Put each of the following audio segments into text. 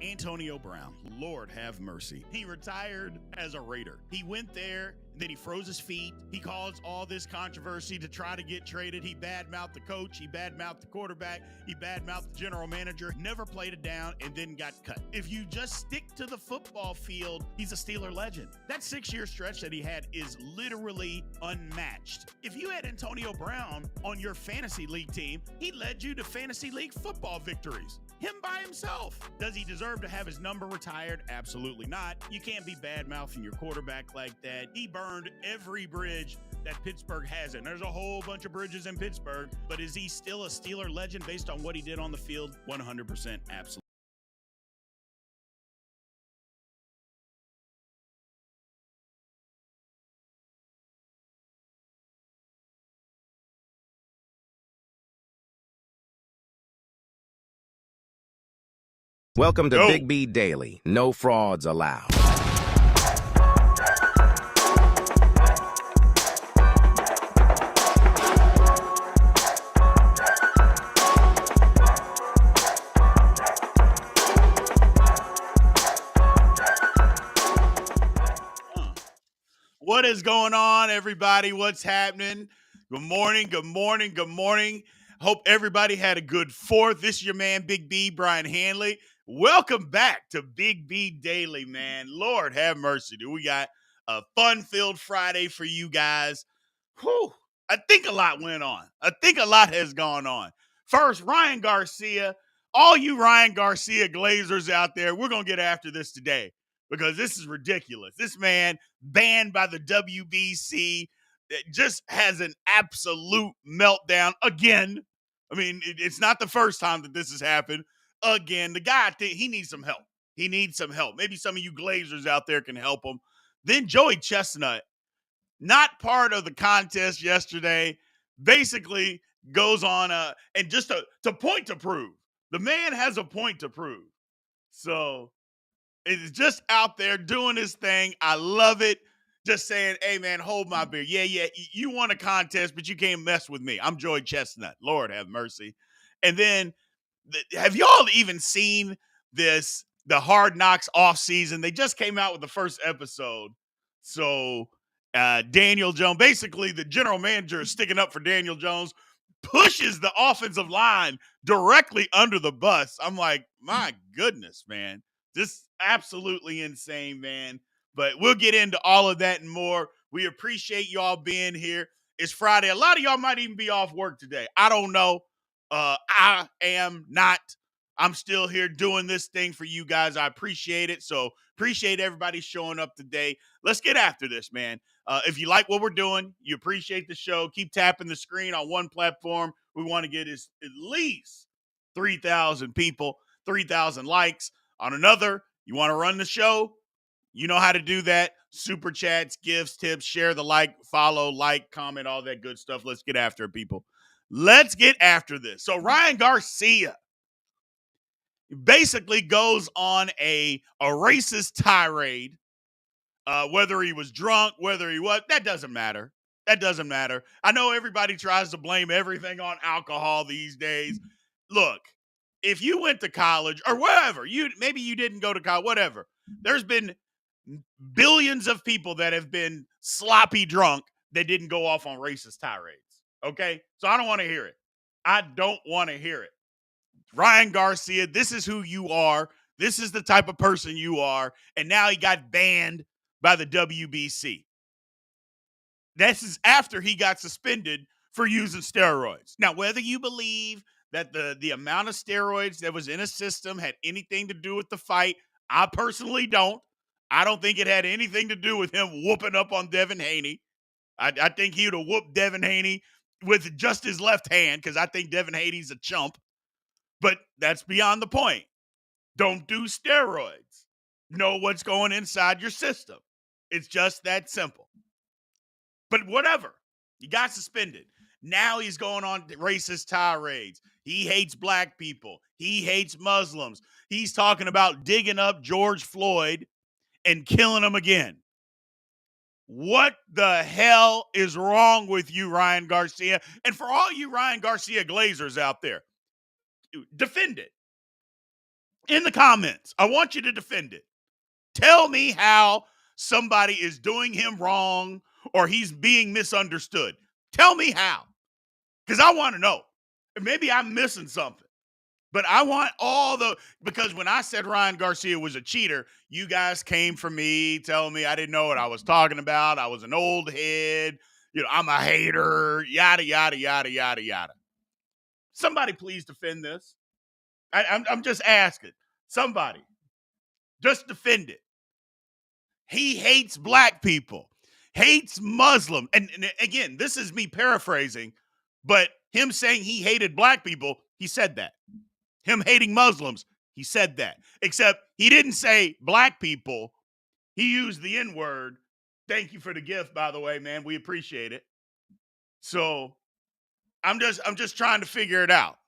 Antonio Brown, Lord have mercy. He retired as a Raider. He went there, and then he froze his feet. He caused all this controversy to try to get traded. He badmouthed the coach. He badmouthed the quarterback. He badmouthed the general manager. Never played it down and then got cut. If you just stick to the football field, he's a Steeler legend. That 6-year stretch that he had is literally unmatched. If you had Antonio Brown on your fantasy league team, he led you to fantasy league football victories. Him by himself. Does he deserve to have his number retired? Absolutely not. You can't be bad-mouthing your quarterback like that. He burned every bridge that Pittsburgh has, and there's a whole bunch of bridges in Pittsburgh, but is he still a Steeler legend based on what he did on the field? 100% absolutely. Welcome to Go. Big B Daily. No frauds allowed. What is going on, everybody? What's happening? Good morning, good morning, good morning. Hope everybody had a good 4th. This is your man, Big B, Brian Hanley. Welcome back to Big B Daily, man. Lord have mercy, dude. We got a fun-filled Friday for you guys. Whew. I think a lot went on. I think a lot has gone on. First, Ryan Garcia. All you Ryan Garcia Glazers out there, we're going to get after this today because this is ridiculous. This man banned by the WBC just has an absolute meltdown again. I mean, it's not the first time that this has happened. Again, the guy, he needs some help. He needs some help. Maybe some of you Glazers out there can help him. Then Joey Chestnut, not part of the contest yesterday, basically goes on and just to point to prove. The man has a point to prove. So it's just out there doing his thing. I love it. Just saying, hey, man, hold my beer. Yeah, you won a contest, but you can't mess with me. I'm Joey Chestnut. Lord have mercy. And then, have y'all even seen this, the Hardknocks off season? They just came out with the first episode. So Daniel Jones, basically the general manager is sticking up for Daniel Jones, pushes the offensive line directly under the bus. I'm like, my goodness, man. Just absolutely insane, man. But we'll get into all of that and more. We appreciate y'all being here. It's Friday. A lot of y'all might even be off work today. I don't know. I am not. I'm still here doing this thing for you guys. I appreciate it. So appreciate everybody showing up today. Let's get after this, man. If you like what we're doing, you appreciate the show, keep tapping the screen on one platform. We want to get at least 3,000 people, 3,000 likes. On another, you want to run the show? You know how to do that. Super chats, gifts, tips, share the follow, comment, all that good stuff. Let's get after it, people. Let's get after this. So Ryan Garcia basically goes on a racist tirade. Whether he was drunk, whether he was, that doesn't matter. That doesn't matter. I know everybody tries to blame everything on alcohol these days. Look, if you went to college or wherever, maybe you didn't go to college, whatever. There's been billions of people that have been sloppy drunk that didn't go off on racist tirades. Okay? So I don't want to hear it. I don't want to hear it. Ryan Garcia, this is who you are. This is the type of person you are. And now he got banned by the WBC. This is after he got suspended for using steroids. Now, whether you believe that the amount of steroids that was in a system had anything to do with the fight, I personally don't. I don't think it had anything to do with him whooping up on Devin Haney. I think he would have whooped Devin Haney with just his left hand because I think Devin Haney's a chump. But that's beyond the point. Don't do steroids. Know what's going inside your system. It's just that simple. But whatever. He got suspended. Now he's going on racist tirades. He hates black people. He hates Muslims. He's talking about digging up George Floyd and killing him again. What the hell is wrong with you, Ryan Garcia? And for all you Ryan Garcia Glazers out there, defend it. In the comments, I want you to defend it. Tell me how somebody is doing him wrong or he's being misunderstood. Tell me how, because I want to know. Maybe I'm missing something. But I want because when I said Ryan Garcia was a cheater, you guys came for me telling me I didn't know what I was talking about. I was an old head. I'm a hater, yada, yada, yada, yada, yada. Somebody please defend this. I'm just asking. Somebody. Just defend it. He hates black people, hates Muslim. And again, this is me paraphrasing, but him saying he hated black people, he said that. Him hating Muslims, he said that. Except he didn't say black people. He used the N-word. Thank you for the gift, by the way, man. We appreciate it. So I'm just trying to figure it out.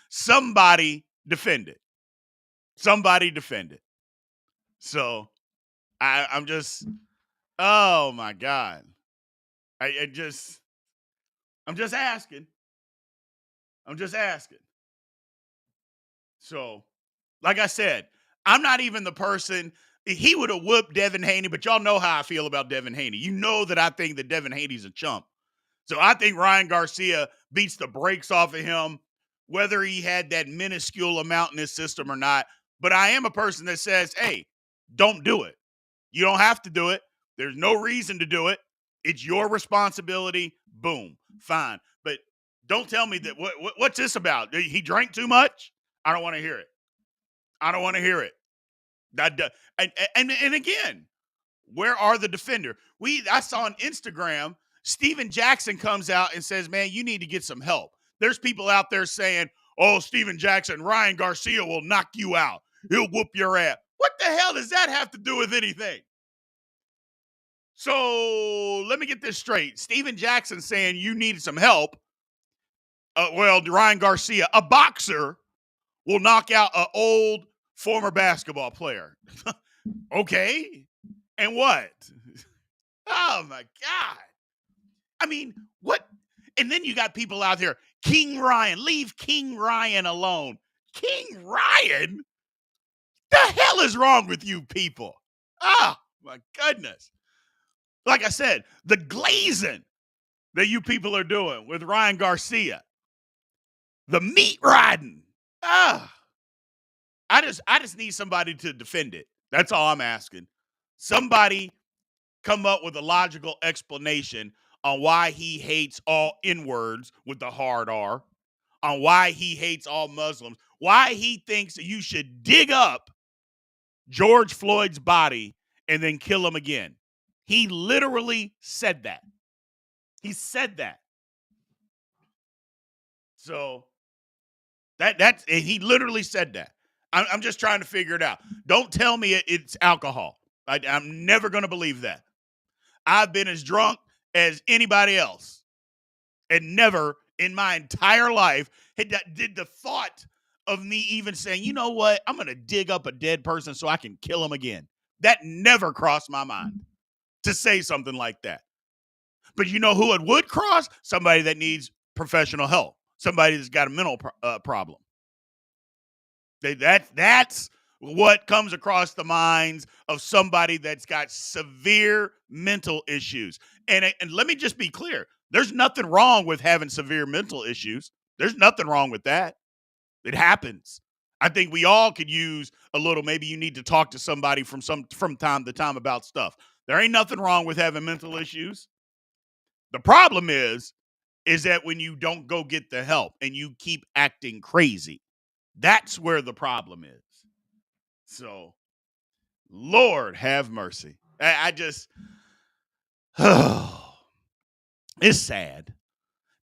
Somebody defend it. Somebody defend it. So I'm just, oh my God. I'm just asking. I'm just asking. So, like I said, I'm not even the person. He would have whooped Devin Haney, but y'all know how I feel about Devin Haney. You know that I think that Devin Haney's a chump. So I think Ryan Garcia beats the brakes off of him, whether he had that minuscule amount in his system or not. But I am a person that says, hey, don't do it. You don't have to do it. There's no reason to do it. It's your responsibility. Boom. Fine. But don't tell me that what's this about? He drank too much? I don't want to hear it. I don't want to hear it. And again, where are the defender? I saw on Instagram, Steven Jackson comes out and says, man, you need to get some help. There's people out there saying, oh, Steven Jackson, Ryan Garcia will knock you out. He'll whoop your ass. What the hell does that have to do with anything? So let me get this straight. Steven Jackson saying you need some help. Ryan Garcia, a boxer, will knock out an old former basketball player. Okay. And what? Oh, my God. I mean, what? And then you got people out there, King Ryan. Leave King Ryan alone. King Ryan? The hell is wrong with you people? Oh, my goodness. Like I said, the glazing that you people are doing with Ryan Garcia, the meat riding. I just need somebody to defend it. That's all I'm asking. Somebody come up with a logical explanation on why he hates all N-words with the hard R, on why he hates all Muslims, why he thinks that you should dig up George Floyd's body and then kill him again. He literally said that. He said that. So that's and he literally said that. I'm just trying to figure it out. Don't tell me it's alcohol. I'm never going to believe that. I've been as drunk as anybody else, and never in my entire life did the thought of me even saying, you know what, I'm going to dig up a dead person so I can kill him again. That never crossed my mind to say something like that. But you know who it would cross? Somebody that needs professional help. Somebody that's got a mental problem. That's what comes across the minds of somebody that's got severe mental issues. And let me just be clear. There's nothing wrong with having severe mental issues. There's nothing wrong with that. It happens. I think we all could use a little, maybe you need to talk to somebody from time to time about stuff. There ain't nothing wrong with having mental issues. The problem is that when you don't go get the help and you keep acting crazy, that's where the problem is. So, Lord have mercy. I just, it's sad.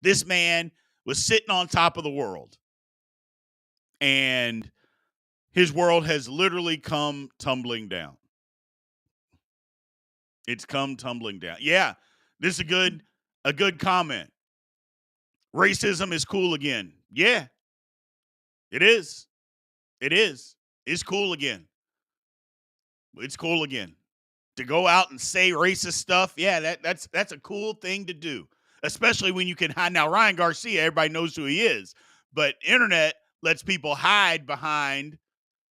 This man was sitting on top of the world, and his world has literally come tumbling down. It's come tumbling down. Yeah, this is a good comment. Racism is cool again. Yeah, it is. It is. It's cool again. It's cool again. To go out and say racist stuff, yeah, that's a cool thing to do, especially when you can hide. Now, Ryan Garcia, everybody knows who he is, but internet lets people hide behind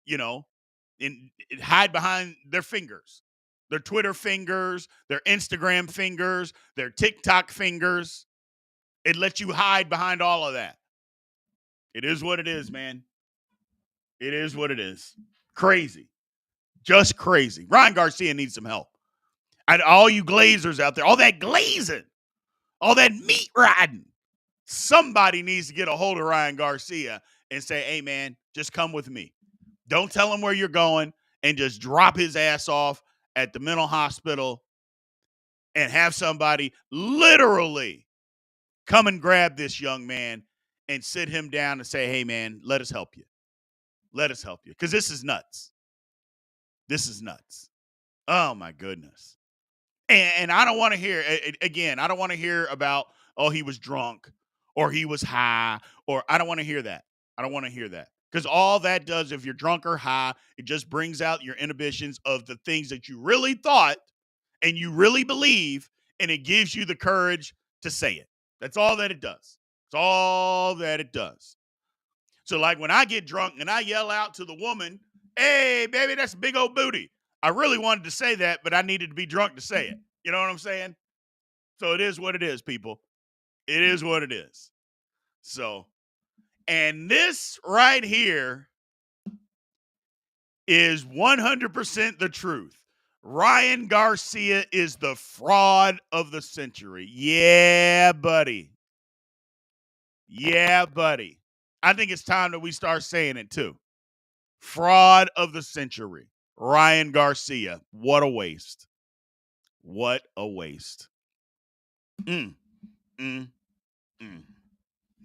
and hide behind their fingers, their Twitter fingers, their Instagram fingers, their TikTok fingers. It lets you hide behind all of that. It is what it is, man. It is what it is. Crazy. Just crazy. Ryan Garcia needs some help. And all you glazers out there, all that glazing, all that meat riding, somebody needs to get a hold of Ryan Garcia and say, hey, man, just come with me. Don't tell him where you're going and just drop his ass off at the mental hospital and have somebody literally come and grab this young man and sit him down and say, hey, man, let us help you. Let us help you. Because this is nuts. This is nuts. Oh, my goodness. And I don't want to hear, again, I don't want to hear about, oh, he was drunk or he was high, or I don't want to hear that. I don't want to hear that. Because all that does, if you're drunk or high, it just brings out your inhibitions of the things that you really thought and you really believe, and it gives you the courage to say it. That's all that it does. It's all that it does. So, like when I get drunk and I yell out to the woman, hey, baby, that's a big old booty. I really wanted to say that, but I needed to be drunk to say it. You know what I'm saying? So it is what it is, people. It is what it is. So, and this right here is 100% the truth. Ryan Garcia is the fraud of the century. Yeah, buddy. Yeah, buddy. I think it's time that we start saying it too. Fraud of the century. Ryan Garcia. What a waste. What a waste. Mm, mm, mm.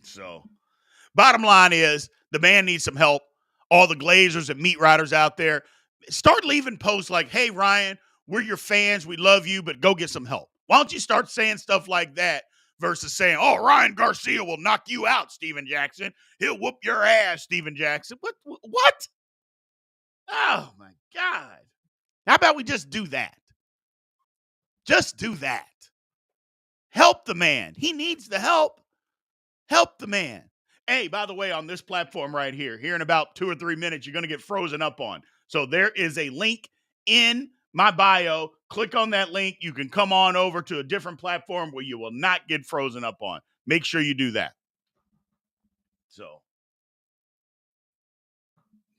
So, bottom line is the man needs some help. All the glazers and meat riders out there, start leaving posts like, hey, Ryan, we're your fans. We love you, but go get some help. Why don't you start saying stuff like that versus saying, oh, Ryan Garcia will knock you out, Steven Jackson. He'll whoop your ass, Steven Jackson. What? Oh, my God. How about we just do that? Just do that. Help the man. He needs the help. Help the man. Hey, by the way, on this platform right here in about 2 or 3 minutes, you're going to get frozen up on. So there is a link in my bio. Click on that link. You can come on over to a different platform where you will not get frozen up on. Make sure you do that. So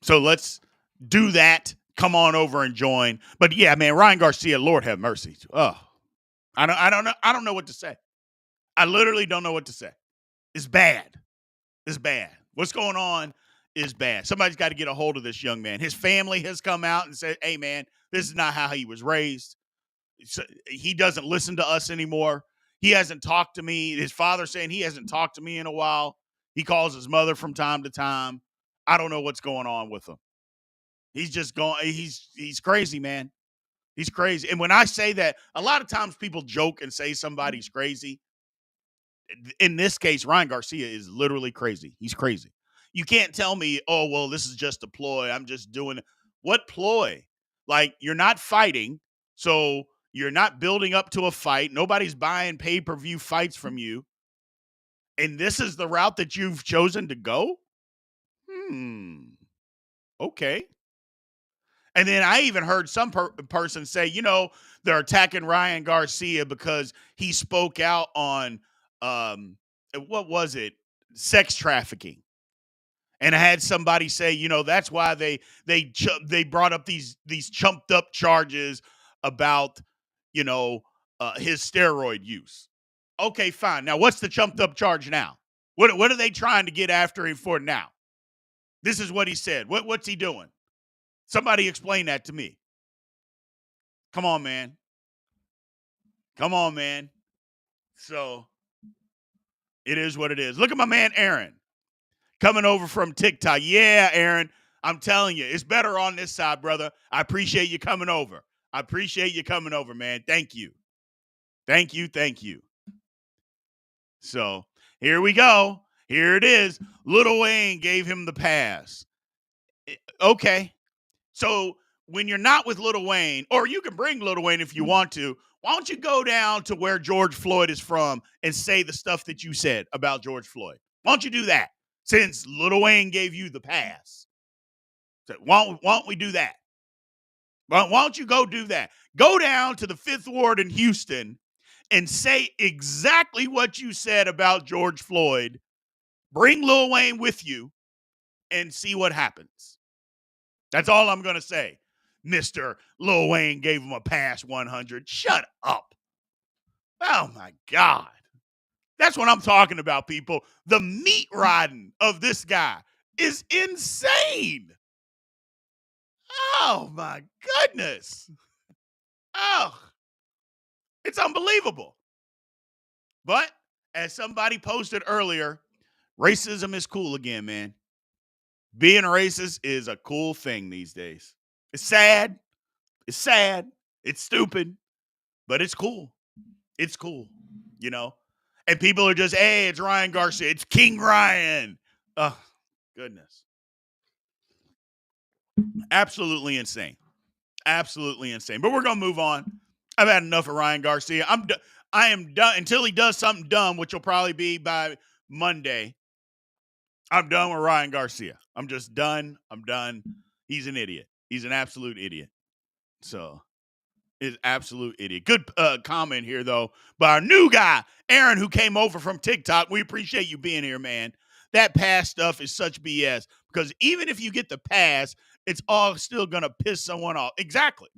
let's do that. Come on over and join. But yeah, man, Ryan Garcia, Lord have mercy. Oh, I don't know what to say. I literally don't know what to say. It's bad. It's bad. What's going on is bad. Somebody's got to get a hold of this young man. His family has come out and said, hey, man, this is not how he was raised. He doesn't listen to us anymore. He hasn't talked to me. His father saying he hasn't talked to me in a while. He calls his mother from time to time. I don't know what's going on with him. He's just going, he's crazy, man. He's crazy. And when I say that, a lot of times people joke and say somebody's crazy. In this case, Ryan Garcia is literally crazy. He's crazy. You can't tell me, oh, well, this is just a ploy. I'm just doing it. What ploy? Like, you're not fighting, so you're not building up to a fight. Nobody's buying pay-per-view fights from you. And this is the route that you've chosen to go? Okay. And then I even heard some person say, they're attacking Ryan Garcia because he spoke out on, what was it? Sex trafficking. And I had somebody say, that's why they brought up these chumped up charges about, his steroid use. Okay, fine. Now, what's the chumped up charge now? What are they trying to get after him for now? This is what he said. What's he doing? Somebody explain that to me. Come on, man. Come on, man. So it is what it is. Look at my man, Aaron, coming over from TikTok. Yeah, Aaron, I'm telling you, it's better on this side, brother. I appreciate you coming over. I appreciate you coming over, man. Thank you. Thank you. Thank you. So here we go. Here it is. Lil Wayne gave him the pass. Okay. So when you're not with Lil Wayne, or you can bring Lil Wayne if you want to, why don't you go down to where George Floyd is from and say the stuff that you said about George Floyd? Why don't you do that since Lil Wayne gave you the pass? So why don't we do that? Why don't you go do that? Go down to the 5th Ward in Houston and say exactly what you said about George Floyd. Bring Lil Wayne with you and see what happens. That's all I'm going to say. Mr. Lil Wayne gave him a pass 100. Shut up. Oh, my God. That's what I'm talking about, people. The meat riding of this guy is insane. Oh, my goodness. Oh, it's unbelievable. But as somebody posted earlier, racism is cool again, man. Being racist is a cool thing these days. It's sad. It's sad. It's stupid, but it's cool. It's cool, you know? And people are just, hey, it's Ryan Garcia. It's King Ryan. Oh, goodness. Absolutely insane. Absolutely insane. But we're going to move on. I've had enough of Ryan Garcia. I am done until he does something dumb, which will probably be by Monday. I'm done with Ryan Garcia. I'm just done. I'm done. He's an idiot. He's an absolute idiot. So, is absolute idiot. Good comment here, though, by our new guy, Aaron, who came over from TikTok. We appreciate you being here, man. That pass stuff is such BS because even if you get the pass, it's all still going to piss someone off. Exactly.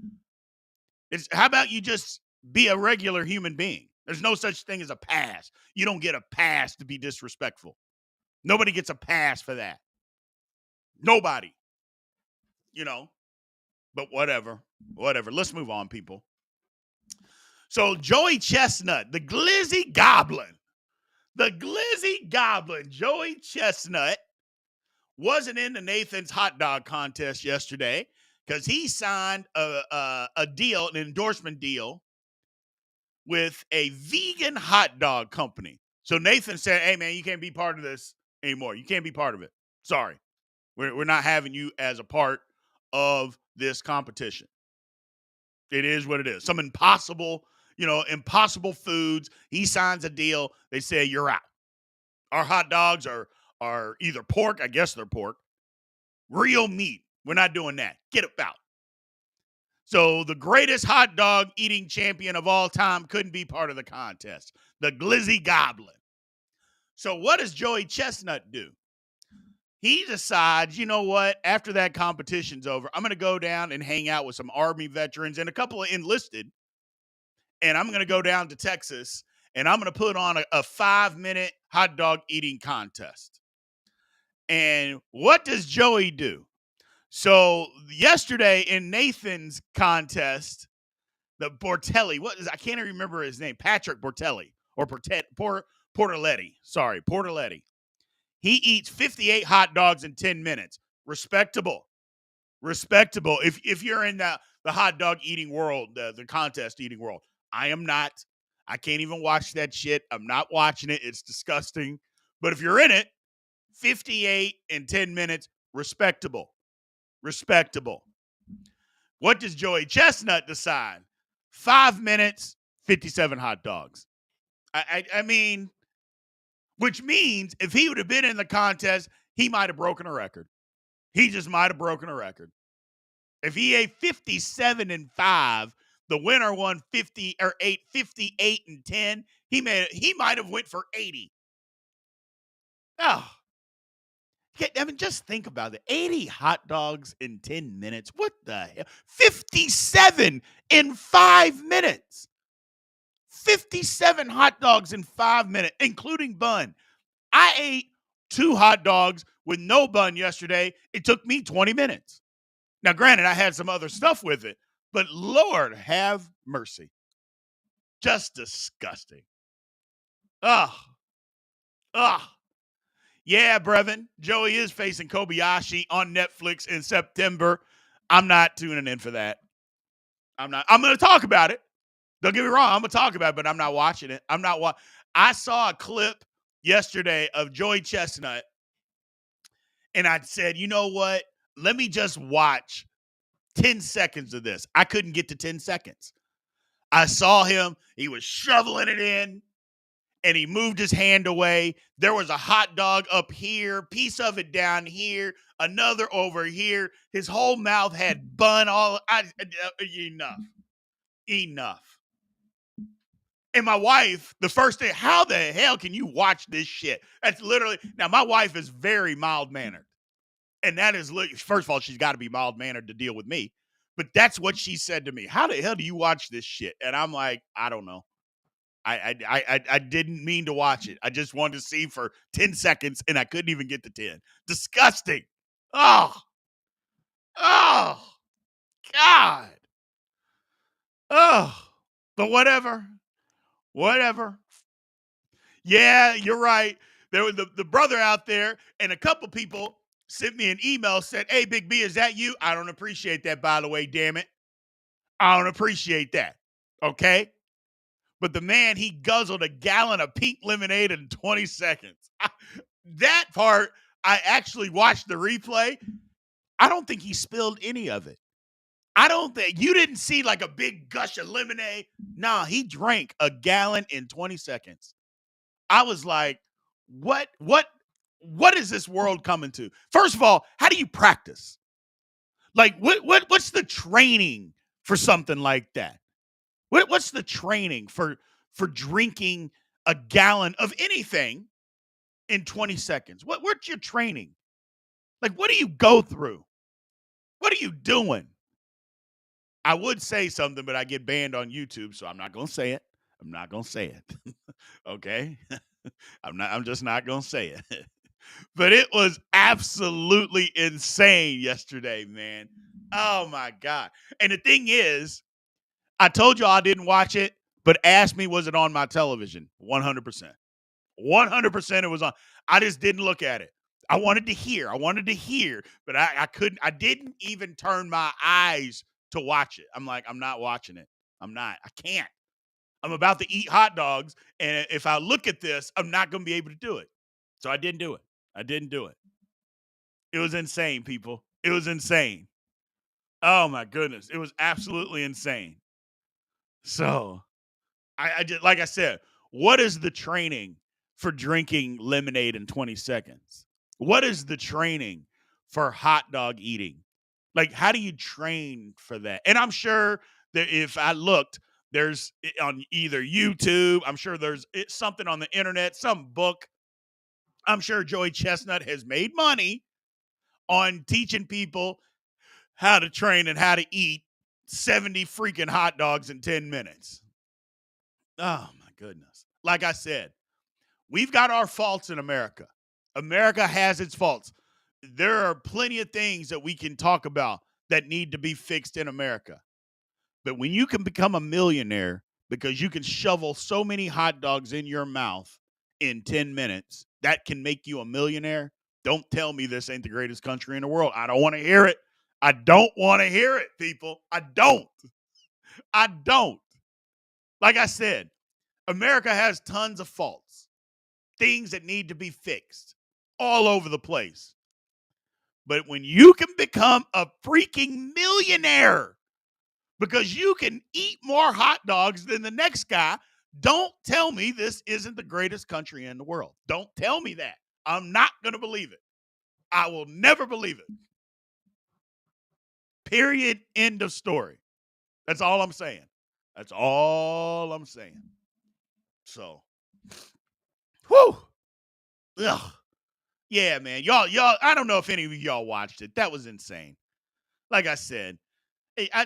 How about you just be a regular human being? There's no such thing as a pass. You don't get a pass to be disrespectful. Nobody gets a pass for that. Nobody. You know, but whatever. Let's move on, people. So Joey Chestnut, the Glizzy Goblin, Joey Chestnut, wasn't in the Nathan's hot dog contest yesterday because he signed a deal, an endorsement deal with a vegan hot dog company. So Nathan said, hey, man, you can't be part of this anymore. You can't be part of it. Sorry. We're not having you as a part of this competition. It is what it is. Some impossible foods. He signs a deal. They say, you're out. Our hot dogs are either pork. I guess they're pork. Real meat. We're not doing that. Get it out. So the greatest hot dog eating champion of all time couldn't be part of the contest. The Glizzy Goblin. So what does Joey Chestnut do? He decides, you know what? After that competition's over, I'm going to go down and hang out with some Army veterans and a couple of enlisted. And I'm going to go down to Texas and I'm going to put on a 5-minute hot dog eating contest. And what does Joey do? So yesterday in Nathan's contest, the Bortelli, I can't even remember his name, Patrick Bortelli or Portelletti. Sorry, Portelletti. He eats 58 hot dogs in 10 minutes. Respectable. If you're in the hot dog eating world, the contest eating world. I am not. I can't even watch that shit. I'm not watching it. It's disgusting. But if you're in it, 58 in 10 minutes, respectable. What does Joey Chestnut decide? 5 minutes, 57 hot dogs. I mean, which means if he would have been in the contest, he might have broken a record. He just might have broken a record. If he ate 57 and 5, the winner won 58 and 10. He might have went for 80. Oh. I mean, just think about it. 80 hot dogs in 10 minutes. What the hell? 57 in 5 minutes. 57 hot dogs in 5 minutes, including bun. I ate 2 hot dogs with no bun yesterday. It took me 20 minutes. Now, granted, I had some other stuff with it, but Lord have mercy. Just disgusting. Ugh. Yeah, Brevin, Joey is facing Kobayashi on Netflix in September. I'm not tuning in for that. I'm going to talk about it. Don't get me wrong. I'm going to talk about it, but I'm not watching it. I saw a clip yesterday of Joey Chestnut, and I said, you know what? Let me just watch 10 seconds of this. I couldn't get to 10 seconds. I saw him. He was shoveling it in. and he moved his hand away. There was a hot dog up here, piece of it down here, another over here. His whole mouth had bun all. Enough. And my wife, the first thing, how the hell can you watch this shit? That's literally, now my wife is very mild mannered. And that is, first of all, she's got to be mild mannered to deal with me. But that's what she said to me. How the hell do you watch this shit? And I'm like, I don't know. I didn't mean to watch it. I just wanted to see for 10 seconds, and I couldn't even get to 10. Disgusting. Oh, God. Oh, but whatever. Yeah, you're right. There was the brother out there, and a couple people sent me an email, said, "Hey, Big B, is that you?" I don't appreciate that, by the way, damn it. I don't appreciate that. Okay? But the man, he guzzled a gallon of pink lemonade in 20 seconds. That part, I actually watched the replay. I don't think he spilled any of it. I don't think you didn't see like a big gush of lemonade. Nah, he drank a gallon in 20 seconds. I was like, what is this world coming to? First of all, how do you practice? Like, what's the training for something like that? What's the training for drinking a gallon of anything in 20 seconds? What's your training? Like, what do you go through? What are you doing? I would say something, but I get banned on YouTube, so I'm not gonna say it. I'm not gonna say it. Okay. I'm just not gonna say it. But it was absolutely insane yesterday, man. Oh my God. And the thing is, I told y'all I didn't watch it, but ask me, was it on my television? 100%. 100% it was on. I just didn't look at it. I wanted to hear, but I couldn't. I didn't even turn my eyes to watch it. I'm like, I'm not watching it. I'm not. I can't. I'm about to eat hot dogs, and if I look at this, I'm not going to be able to do it. So I didn't do it. I didn't do it. It was insane, people. It was insane. Oh my goodness. It was absolutely insane. So I just, like I said, what is the training for drinking lemonade in 20 seconds? What is the training for hot dog eating? Like, how do you train for that? And I'm sure that if I looked, there's on either YouTube, I'm sure there's something on the internet, some book. I'm sure Joey Chestnut has made money on teaching people how to train and how to eat 70 freaking hot dogs in 10 minutes. Oh, my goodness. Like I said, we've got our faults in America. America has its faults. There are plenty of things that we can talk about that need to be fixed in America. But when you can become a millionaire because you can shovel so many hot dogs in your mouth in 10 minutes, that can make you a millionaire. Don't tell me this ain't the greatest country in the world. I don't want to hear it. I don't want to hear it, people. I don't. Like I said, America has tons of faults, things that need to be fixed all over the place. But when you can become a freaking millionaire because you can eat more hot dogs than the next guy, don't tell me this isn't the greatest country in the world. Don't tell me that. I'm not going to believe it. I will never believe it. Period. End of story. That's all I'm saying. That's all I'm saying. So, whew. Ugh. Yeah, man. Y'all, I don't know if any of y'all watched it. That was insane. Like I said,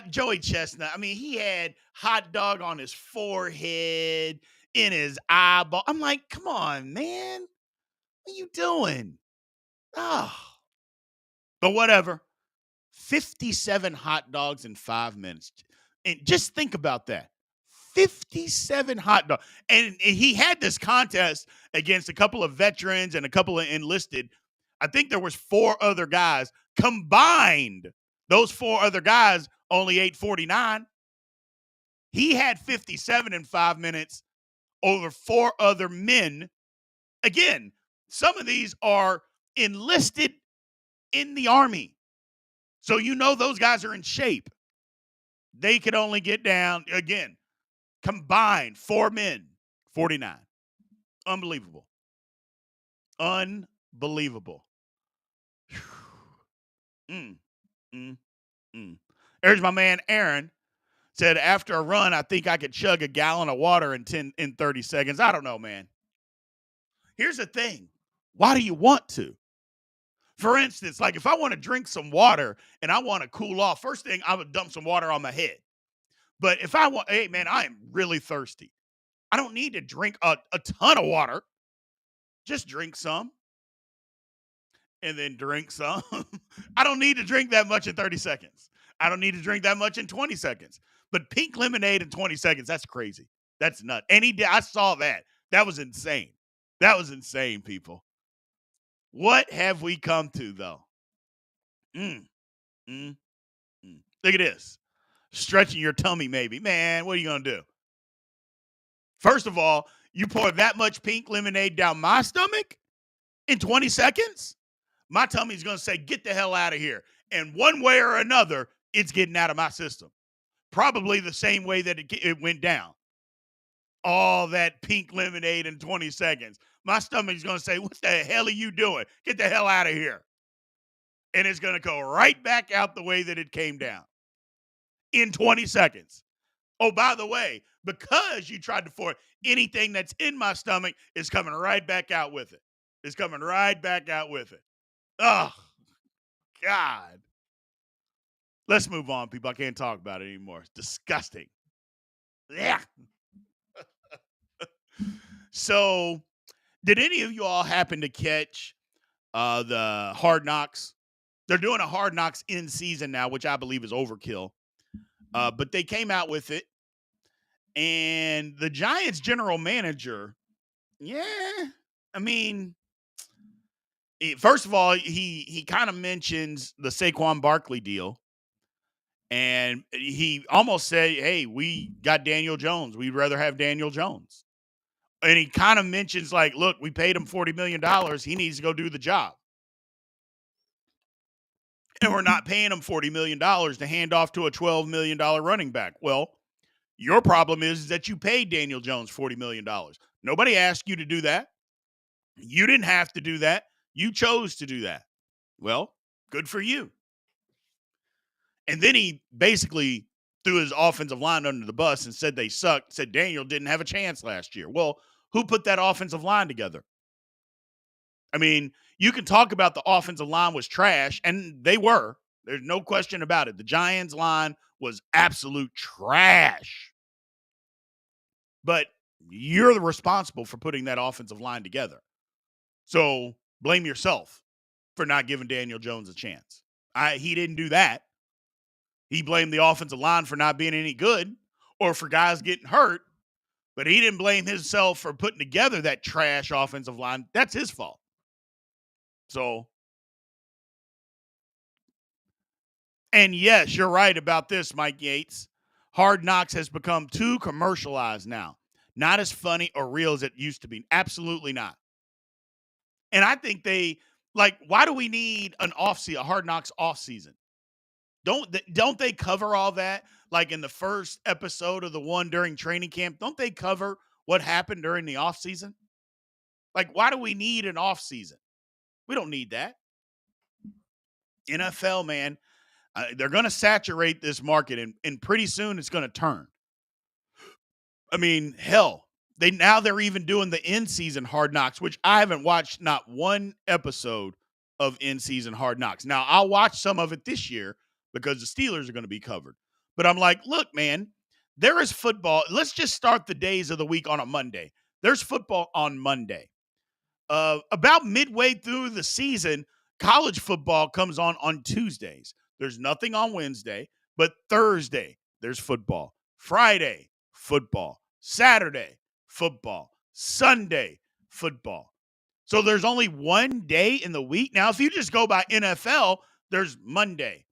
Joey Chestnut, I mean, he had hot dog on his forehead, in his eyeball. I'm like, come on, man. What are you doing? Oh, but whatever. 57 hot dogs in 5 minutes. And just think about that. 57 hot dogs. And he had this contest against a couple of veterans and a couple of enlisted. I think there was 4 other guys combined. Those 4 other guys only ate 49. He had 57 in 5 minutes over 4 other men. Again, some of these are enlisted in the Army. So you know those guys are in shape. They could only get down, again, combined 4 men, 49. Unbelievable. Unbelievable. Mm, mm, mm. There's my man Aaron. Said after a run, I think I could chug a gallon of water in 30 seconds. I don't know, man. Here's the thing. Why do you want to? For instance, like if I want to drink some water and I want to cool off, first thing I would dump some water on my head. But if I want, hey man, I am really thirsty. I don't need to drink a ton of water. Just drink some and then drink some. I don't need to drink that much in 30 seconds. I don't need to drink that much in 20 seconds. But pink lemonade in 20 seconds, that's crazy. That's nuts. And he did, I saw that. That was insane. That was insane, people. What have we come to, though? Mm, mm, mm. Look at this. Stretching your tummy, maybe. Man, what are you going to do? First of all, you pour that much pink lemonade down my stomach in 20 seconds? My tummy's going to say, get the hell out of here. And one way or another, it's getting out of my system. Probably the same way that it went down. All that pink lemonade in 20 seconds. My stomach's going to say, what the hell are you doing? Get the hell out of here. And it's going to go right back out the way that it came down in 20 seconds. Oh, by the way, because you tried to force anything that's in my stomach is coming right back out with it. It's coming right back out with it. Oh, God. Let's move on, people. I can't talk about it anymore. It's disgusting. Yeah. So, did any of you all happen to catch the Hard Knocks? They're doing a Hard Knocks in season now, which I believe is overkill. But they came out with it. And the Giants general manager, yeah, I mean, first of all, he kind of mentions the Saquon Barkley deal. And he almost said, hey, we got Daniel Jones. We'd rather have Daniel Jones. And he kind of mentions, like, look, we paid him $40 million. He needs to go do the job. And we're not paying him $40 million to hand off to a $12 million running back. Well, your problem is that you paid Daniel Jones $40 million. Nobody asked you to do that. You didn't have to do that. You chose to do that. Well, good for you. And then he basically threw his offensive line under the bus and said they sucked, said Daniel didn't have a chance last year. Well, who put that offensive line together? I mean, you can talk about the offensive line was trash, and they were. There's no question about it. The Giants line was absolute trash. But you're the responsible for putting that offensive line together. So blame yourself for not giving Daniel Jones a chance. He didn't do that. He blamed the offensive line for not being any good or for guys getting hurt, but he didn't blame himself for putting together that trash offensive line. That's his fault. So, and yes, you're right about this, Mike Yates. Hard Knocks has become too commercialized now. Not as funny or real as it used to be. Absolutely not. And I think why do we need a Hard Knocks off season? Don't they cover all that? Like in the first episode of the one during training camp, don't they cover what happened during the off season? Like, why do we need an off season? We don't need that. NFL, man, they're going to saturate this market, and pretty soon it's going to turn. I mean, hell, they're even doing the in-season Hard Knocks, which I haven't watched not one episode of in-season Hard Knocks. Now, I'll watch some of it this year because the Steelers are going to be covered. But I'm like, look, man, there is football. Let's just start the days of the week on a Monday. There's football on Monday. About midway through the season, college football comes on Tuesdays. There's nothing on Wednesday, but Thursday, there's football. Friday, football. Saturday, football. Sunday, football. So there's only one day in the week. Now, if you just go by NFL, there's Monday.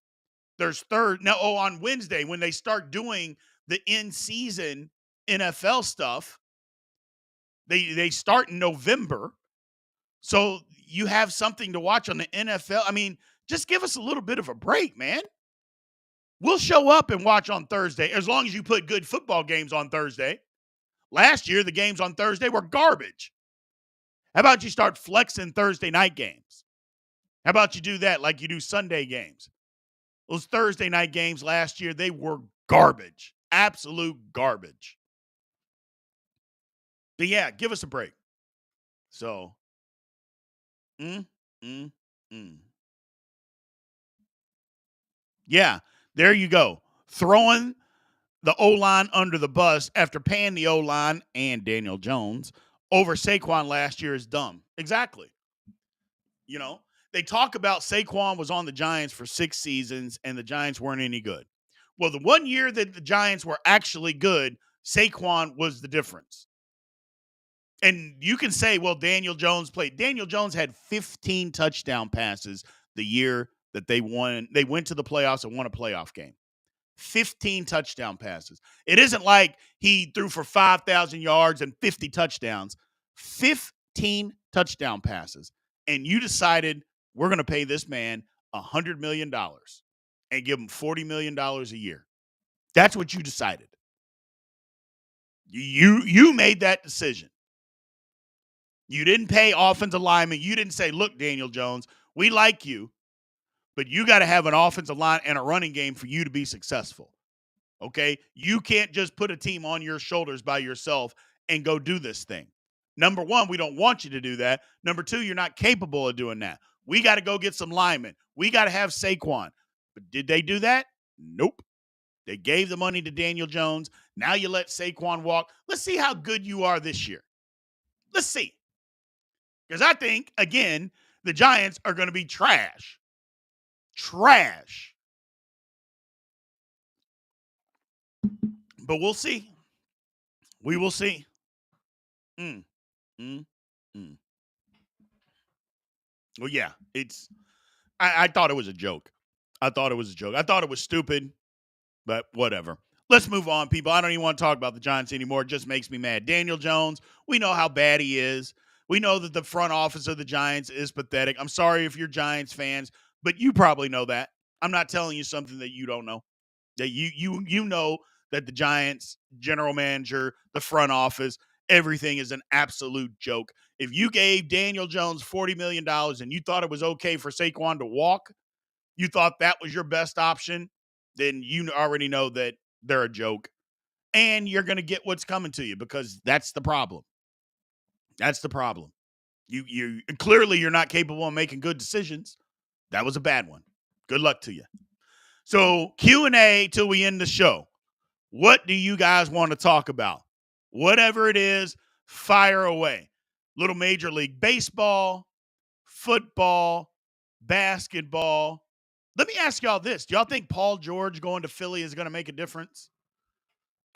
There's on Wednesday, when they start doing the in-season NFL stuff, they start in November. So you have something to watch on the NFL. I mean, just give us a little bit of a break, man. We'll show up and watch on Thursday as long as you put good football games on Thursday. Last year, the games on Thursday were garbage. How about you start flexing Thursday night games? How about you do that like you do Sunday games? Those Thursday night games last year, they were garbage. Absolute garbage. But yeah, give us a break. So, mm, mm, mm. Yeah, there you go. Throwing the O-line under the bus after paying the O-line and Daniel Jones over Saquon last year is dumb. Exactly. You know, they talk about Saquon was on the Giants for 6 seasons and the Giants weren't any good. Well, the one year that the Giants were actually good, Saquon was the difference. And you can say, well, Daniel Jones played. Daniel Jones had 15 touchdown passes the year that they won. They went to the playoffs and won a playoff game. 15 touchdown passes. It isn't like he threw for 5,000 yards and 50 touchdowns. 15 touchdown passes. And you decided we're going to pay this man $100 million and give him $40 million a year. That's what you decided. You made that decision. You didn't pay offensive linemen. You didn't say, look, Daniel Jones, we like you, but you got to have an offensive line and a running game for you to be successful. Okay? You can't just put a team on your shoulders by yourself and go do this thing. Number one, we don't want you to do that. Number two, you're not capable of doing that. We got to go get some linemen. We got to have Saquon. But did they do that? Nope. They gave the money to Daniel Jones. Now you let Saquon walk. Let's see how good you are this year. Let's see. Because I think, again, the Giants are going to be trash. Trash. But we'll see. We will see. Mm, mm, mm. Well, yeah, I thought it was a joke. I thought it was a joke. I thought it was stupid, but whatever. Let's move on, people. I don't even want to talk about the Giants anymore. It just makes me mad. Daniel Jones, we know how bad he is. We know that the front office of the Giants is pathetic. I'm sorry if you're Giants fans, but you probably know that. I'm not telling you something that you don't know. That you know that the Giants general manager, the front office, everything is an absolute joke. If you gave Daniel Jones $40 million and you thought it was okay for Saquon to walk, you thought that was your best option, then you already know that they're a joke. And you're going to get what's coming to you because that's the problem. That's the problem. You clearly you're not capable of making good decisions. That was a bad one. Good luck to you. So Q&A till we end the show. What do you guys want to talk about? Whatever it is, fire away. Little Major League Baseball, football, basketball. Let me ask y'all this. Do y'all think Paul George going to Philly is going to make a difference?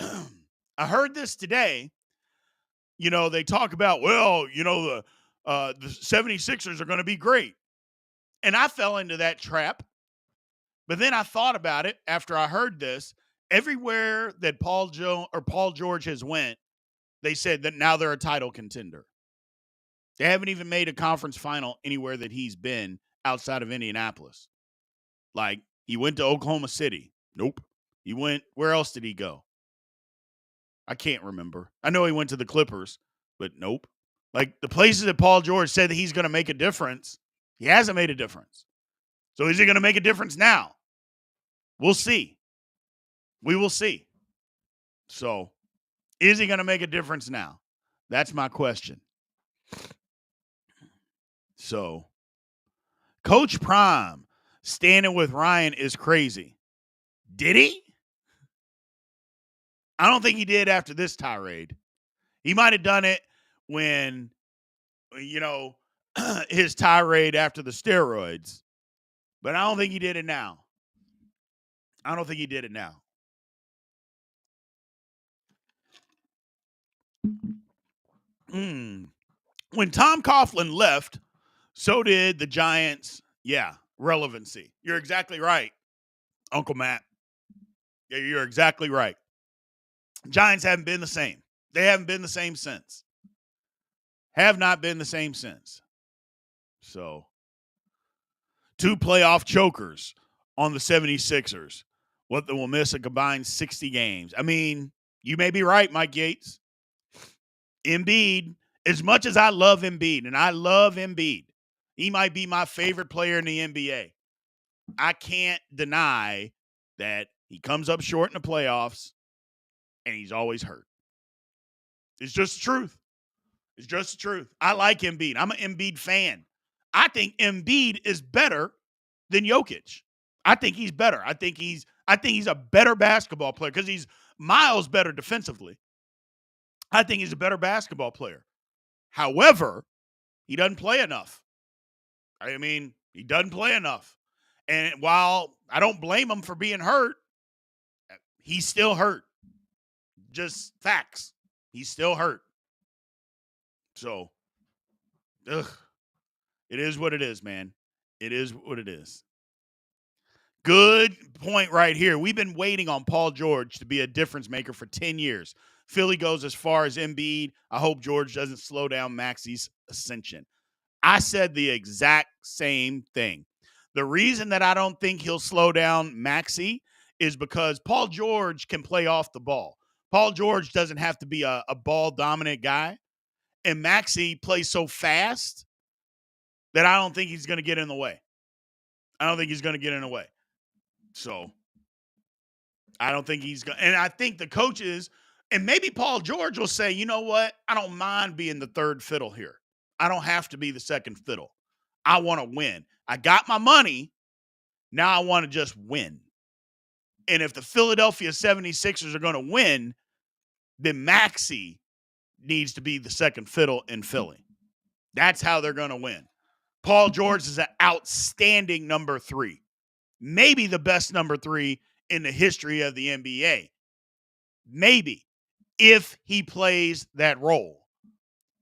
I heard this today. You know, they talk about, well, you know, the 76ers are going to be great. And I fell into that trap. But then I thought about it after I heard this. Everywhere that Paul George has went, they said that now they're a title contender. They haven't even made a conference final anywhere that he's been outside of Indianapolis. Like, he went to Oklahoma City. Nope. He went, where else did he go? I can't remember. I know he went to the Clippers, but nope. Like, the places that Paul George said that he's going to make a difference, he hasn't made a difference. So is he going to make a difference now? We'll see. We will see. So, is he going to make a difference now? That's my question. So, Coach Prime standing with Ryan is crazy. Did he? I don't think he did after this tirade. He might have done it when, you know, his tirade after the steroids. But I don't think he did it now. I don't think he did it now. When Tom Coughlin left, so did the Giants. Yeah, relevancy. You're exactly right, Uncle Matt. Yeah, you're exactly right. Giants haven't been the same. They haven't been the same since. Have not been the same since. So, 2 playoff chokers on the 76ers. What they will miss a combined 60 games. I mean, you may be right, Mike Yates. Embiid As much as I love Embiid, and I love Embiid, he might be my favorite player in the NBA. I can't deny that he comes up short in the playoffs and he's always hurt. It's just the truth. It's just the truth. I like Embiid. I'm an Embiid fan. I think Embiid is better than Jokic. I think he's better. I think he's a better basketball player because he's miles better defensively. I think he's a better basketball player. However, he doesn't play enough. I mean, he doesn't play enough. And while I don't blame him for being hurt, he's still hurt. Just facts. He's still hurt. So, it is what it is, man. It is what it is. Good point right here. We've been waiting on Paul George to be a difference maker for 10 years. Philly goes as far as Embiid. I hope George doesn't slow down Maxi's ascension. I said the exact same thing. The reason that I don't think he'll slow down Maxi is because Paul George can play off the ball. Paul George doesn't have to be a ball-dominant guy. And Maxi plays so fast that I don't think he's going to get in the way. I don't think he's going to get in the way. So I don't think he's going to. And I think the coaches, and maybe Paul George will say, you know what? I don't mind being the third fiddle here. I don't have to be the second fiddle. I want to win. I got my money. Now I want to just win. And if the Philadelphia 76ers are going to win, then Maxey needs to be the second fiddle in Philly. That's how they're going to win. Paul George is an outstanding number 3. Maybe the best number 3 in the history of the NBA. Maybe, if he plays that role.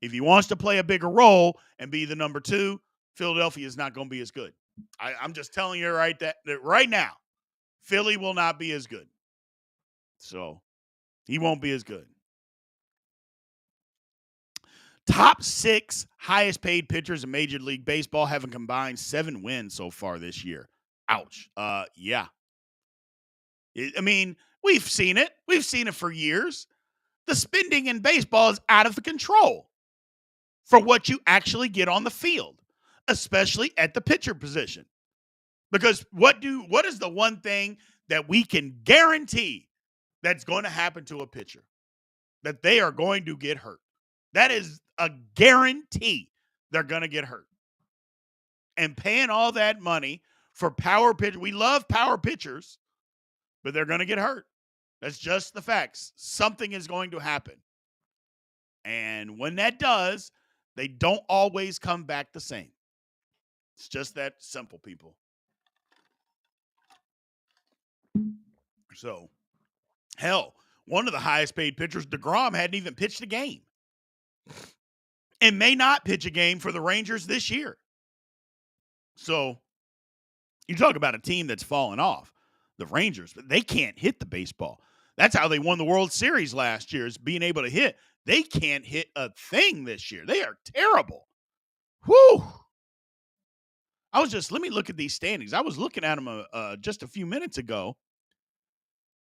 If he wants to play a bigger role and be the number 2, Philadelphia is not going to be as good. I'm just telling you that right now, Philly will not be as good. So, he won't be as good. Top 6 highest paid pitchers in Major League Baseball have a combined 7 wins so far this year. Ouch. Yeah. I mean, we've seen it. We've seen it for years. The spending in baseball is out of control for what you actually get on the field, especially at the pitcher position. Because what is the one thing that we can guarantee that's going to happen to a pitcher? That they are going to get hurt. That is a guarantee they're going to get hurt. And paying all that money for power pitchers, we love power pitchers, but they're going to get hurt. That's just the facts. Something is going to happen. And when that does, they don't always come back the same. It's just that simple, people. So, hell, one of the highest paid pitchers, DeGrom, hadn't even pitched a game. And may not pitch a game for the Rangers this year. So, you talk about a team that's fallen off. The Rangers, but they can't hit the baseball. That's how they won the World Series last year, is being able to hit. They can't hit a thing this year. They are terrible. Whew. Let me look at these standings. I was looking at them just a few minutes ago.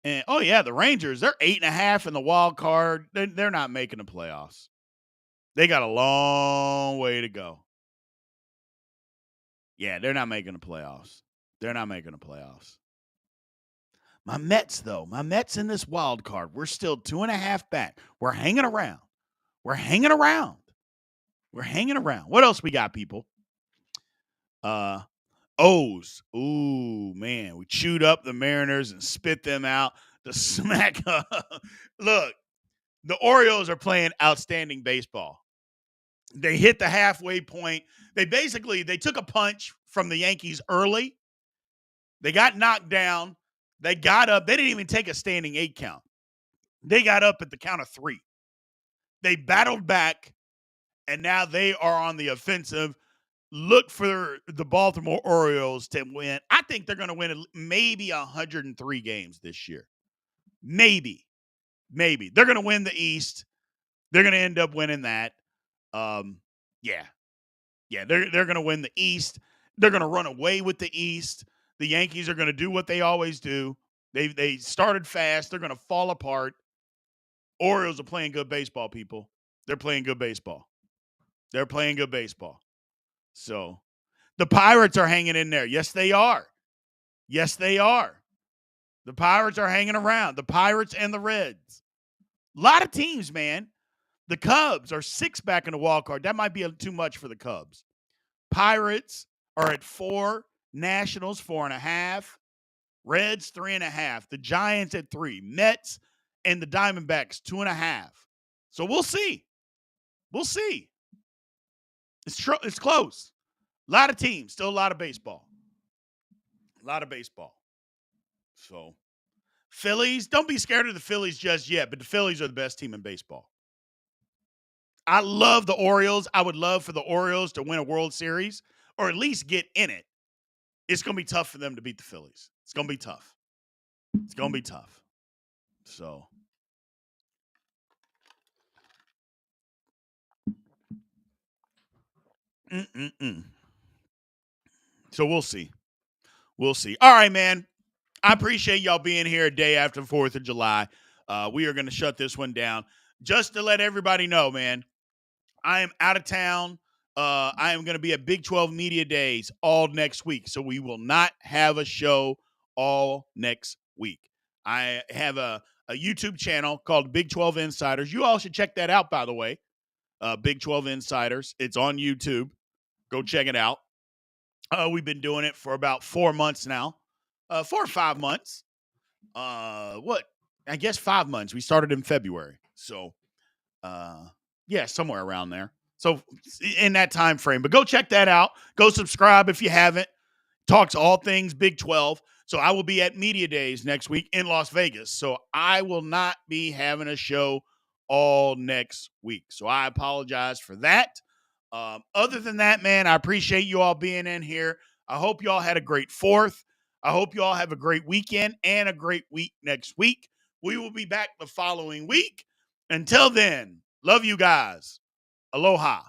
And, oh, yeah, the Rangers, they're 8.5 in the wild card. They're not making the playoffs. They got a long way to go. Yeah, they're not making the playoffs. They're not making the playoffs. My Mets, though. My Mets in this wild card. We're still 2.5 back. We're hanging around. What else we got, people? O's. Ooh, man. We chewed up the Mariners and spit them out to smack up. Look, the Orioles are playing outstanding baseball. They hit the halfway point. They took a punch from the Yankees early. They got knocked down. They got up. They didn't even take a standing 8 count. They got up at the count of 3. They battled back, and now they are on the offensive. Look for the Baltimore Orioles to win. I think they're going to win maybe 103 games this year. Maybe. They're going to win the East. They're going to end up winning that. Yeah, they're going to win the East. They're going to run away with the East. The Yankees are going to do what they always do. They started fast. They're going to fall apart. Orioles are playing good baseball, people. They're playing good baseball. They're playing good baseball. So the Pirates are hanging in there. Yes, they are. Yes, they are. The Pirates are hanging around. The Pirates and the Reds. A lot of teams, man. The Cubs are 6 back in the wild card. That might be too much for the Cubs. Pirates are at 4. Nationals 4.5. Reds 3.5. The Giants at 3. Mets and the Diamondbacks 2.5. So we'll see. We'll see. It's close. A lot of teams, still a lot of baseball. A lot of baseball. So Phillies, don't be scared of the Phillies just yet, but the Phillies are the best team in baseball. I love the Orioles. I would love for the Orioles to win a World Series or at least get in it. It's going to be tough for them to beat the Phillies. It's going to be tough. It's going to be tough. So So we'll see. We'll see. All right, man. I appreciate y'all being here a day after 4th of July. We are going to shut this one down. Just to let everybody know, man, I am out of town. I am going to be at Big 12 Media Days all next week. So we will not have a show all next week. I have a YouTube channel called Big 12 Insiders. You all should check that out, by the way. Big 12 Insiders. It's on YouTube. Go check it out. We've been doing it for about 4 months now. 4 or 5 months. I guess 5 months. We started in February. So, yeah, somewhere around there. So in that time frame. But go check that out. Go subscribe if you haven't. Talks all things Big 12. So I will be at Media Days next week in Las Vegas. So I will not be having a show all next week. So I apologize for that. Other than that, man, I appreciate you all being in here. I hope you all had a great 4th. I hope you all have a great weekend and a great week next week. We will be back the following week. Until then, love you guys. Aloha.